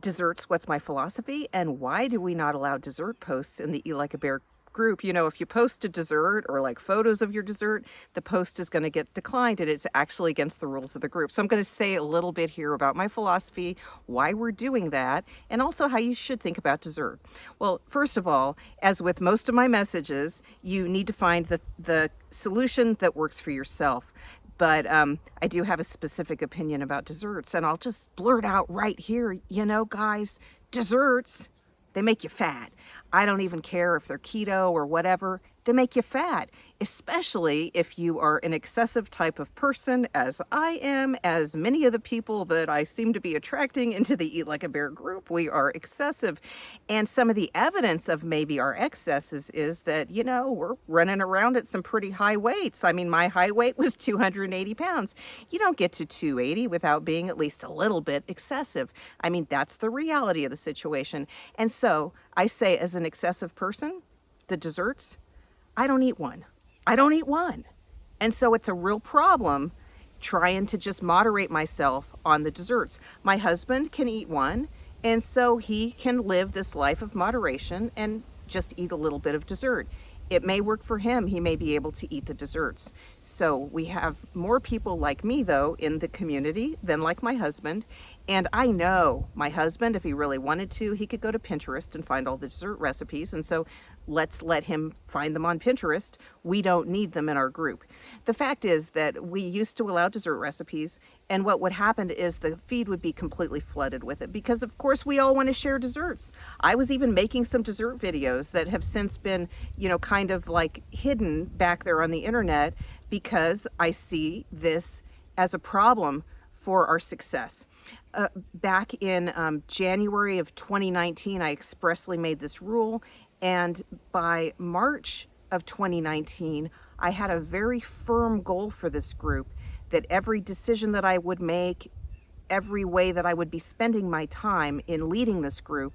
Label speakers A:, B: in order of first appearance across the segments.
A: desserts, what's my philosophy, and why do we not allow dessert posts in the Eat Like a Bear group? You know, if you post a dessert or like photos of your dessert, the post is going to get declined and it's actually against the rules of the group. So I'm going to say a little bit here about my philosophy, why we're doing that, and also how you should think about dessert. Well, first of all, as with most of my messages, you need to find the solution that works for yourself. But I do have a specific opinion about desserts, and I'll just blurt out right here, you know, guys, desserts, they make you fat. I don't even care if they're keto or whatever, they make you fat, especially if you are an excessive type of person, as I am, as many of the people that I seem to be attracting into the Eat Like a Bear group, we are excessive. And some of the evidence of maybe our excesses is that, you know, we're running around at some pretty high weights. I mean, my high weight was 280 pounds. You don't get to 280 without being at least a little bit excessive. I mean, that's the reality of the situation. And so I say, as an excessive person, the desserts, I don't eat one. I don't eat one. And so it's a real problem trying to just moderate myself on the desserts. My husband can eat one, and so he can live this life of moderation and just eat a little bit of dessert. It may work for him. He may be able to eat the desserts. So we have more people like me, though, in the community than like my husband. And I know my husband, if he really wanted to, he could go to Pinterest and find all the dessert recipes. And so let's let him find them on Pinterest. We don't need them in our group. The fact is that we used to allow dessert recipes, and what would happen is the feed would be completely flooded with it because, of course, we all want to share desserts. I was even making some dessert videos that have since been, you know, kind of like hidden back there on the internet because I see this as a problem for our success. Back in January of 2019, I expressly made this rule, and by March of 2019, I had a very firm goal for this group that every decision that I would make, every way that I would be spending my time in leading this group,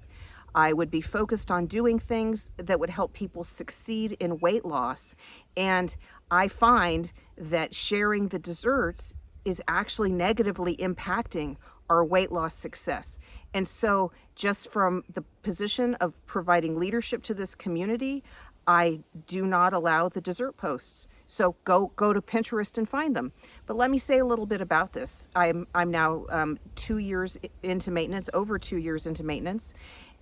A: I would be focused on doing things that would help people succeed in weight loss. And I find that sharing the desserts is actually negatively impacting our weight loss success. And so just from the position of providing leadership to this community, I do not allow the dessert posts. So go to Pinterest and find them. But let me say a little bit about this. I'm now 2 years into maintenance, over 2 years into maintenance,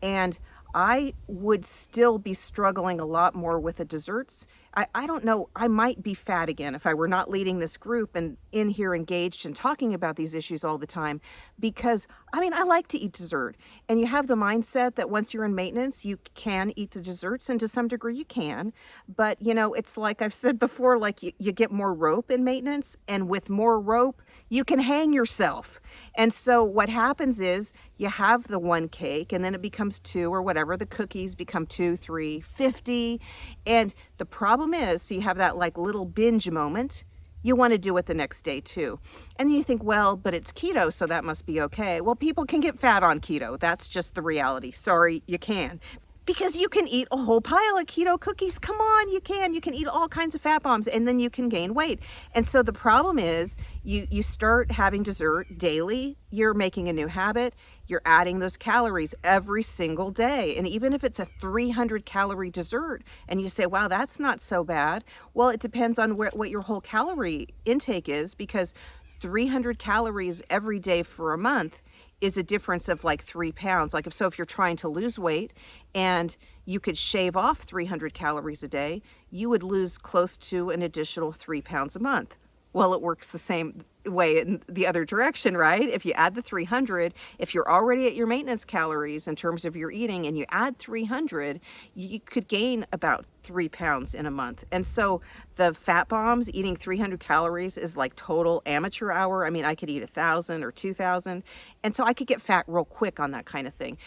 A: and I would still be struggling a lot more with the desserts. I don't know, I might be fat again if I were not leading this group and in here engaged and talking about these issues all the time. Because, I mean, I like to eat dessert. And you have the mindset that once you're in maintenance, you can eat the desserts, and to some degree you can. But, you know, it's like I've said before, like you get more rope in maintenance, and with more rope, you can hang yourself. And so what happens is you have the one cake and then it becomes two or whatever. The cookies become 2, 3, 50. And the problem is, so you have that like little binge moment. You want to do it the next day too. And you think, well, but it's keto, so that must be okay. Well, people can get fat on keto. That's just the reality. Sorry, you can. Because you can eat a whole pile of keto cookies. Come on, you can. You can eat all kinds of fat bombs and then you can gain weight. And so the problem is you start having dessert daily. You're making a new habit. You're adding those calories every single day. And even if it's a 300 calorie dessert and you say, wow, that's not so bad. Well, it depends on what your whole calorie intake is, because 300 calories every day for a month is a difference of like 3 pounds. Like if you're trying to lose weight and you could shave off 300 calories a day, you would lose close to an additional 3 pounds a month. Well, it works the same way in the other direction, right? If you add the 300, if you're already at your maintenance calories in terms of your eating and you add 300, you could gain about 3 pounds in a month. And so the fat bombs, eating 300 calories is like total amateur hour. I mean, I could eat 1,000 or 2,000. And so I could get fat real quick on that kind of thing.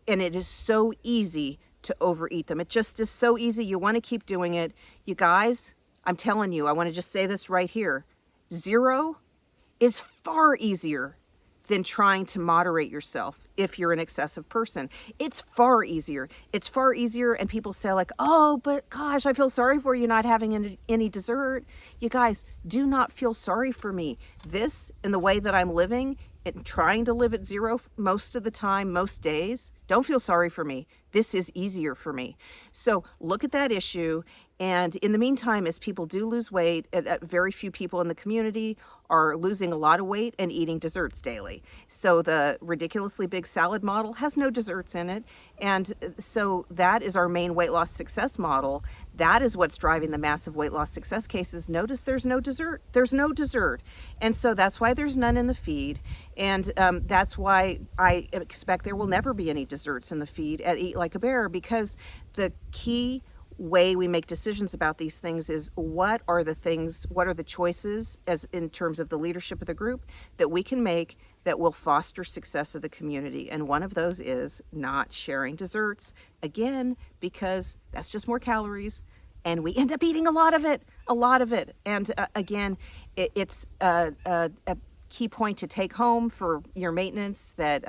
A: And it is so easy to overeat them. It just is so easy. You want to keep doing it. You guys, I'm telling you, I want to just say this right here. 0 is far easier than trying to moderate yourself if you're an excessive person. It's far easier. It's far easier, and people say like, oh, but gosh, I feel sorry for you not having any dessert. You guys, do not feel sorry for me. This and the way that I'm living and trying to live at zero most of the time, most days, don't feel sorry for me. This is easier for me. So look at that issue. And in the meantime, as people do lose weight, very few people in the community are losing a lot of weight and eating desserts daily. So the ridiculously big salad model has no desserts in it. And so that is our main weight loss success model. That is what's driving the massive weight loss success cases. Notice there's no dessert. There's no dessert. And so that's why there's none in the feed. And that's why I expect there will never be any desserts in the feed at Eat Like a Bear, because the key way we make decisions about these things is what are the choices as in terms of the leadership of the group that we can make that will foster success of the community. And one of those is not sharing desserts, again, because that's just more calories and we end up eating a lot of it. And again, it's a key point to take home for your maintenance that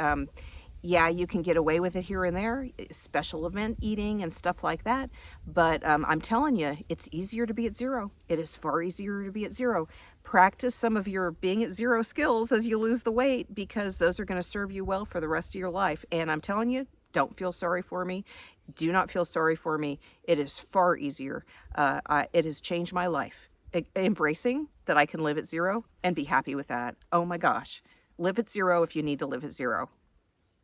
A: yeah, you can get away with it here and there, special event eating and stuff like that. But I'm telling you, it's easier to be at zero. It is far easier to be at zero. Practice some of your being at zero skills as you lose the weight, because those are going to serve you well for the rest of your life. And I'm telling you, don't feel sorry for me. Do not feel sorry for me. It is far easier. It has changed my life. Embracing that I can live at zero and be happy with that. Oh my gosh. Live at zero if you need to live at zero.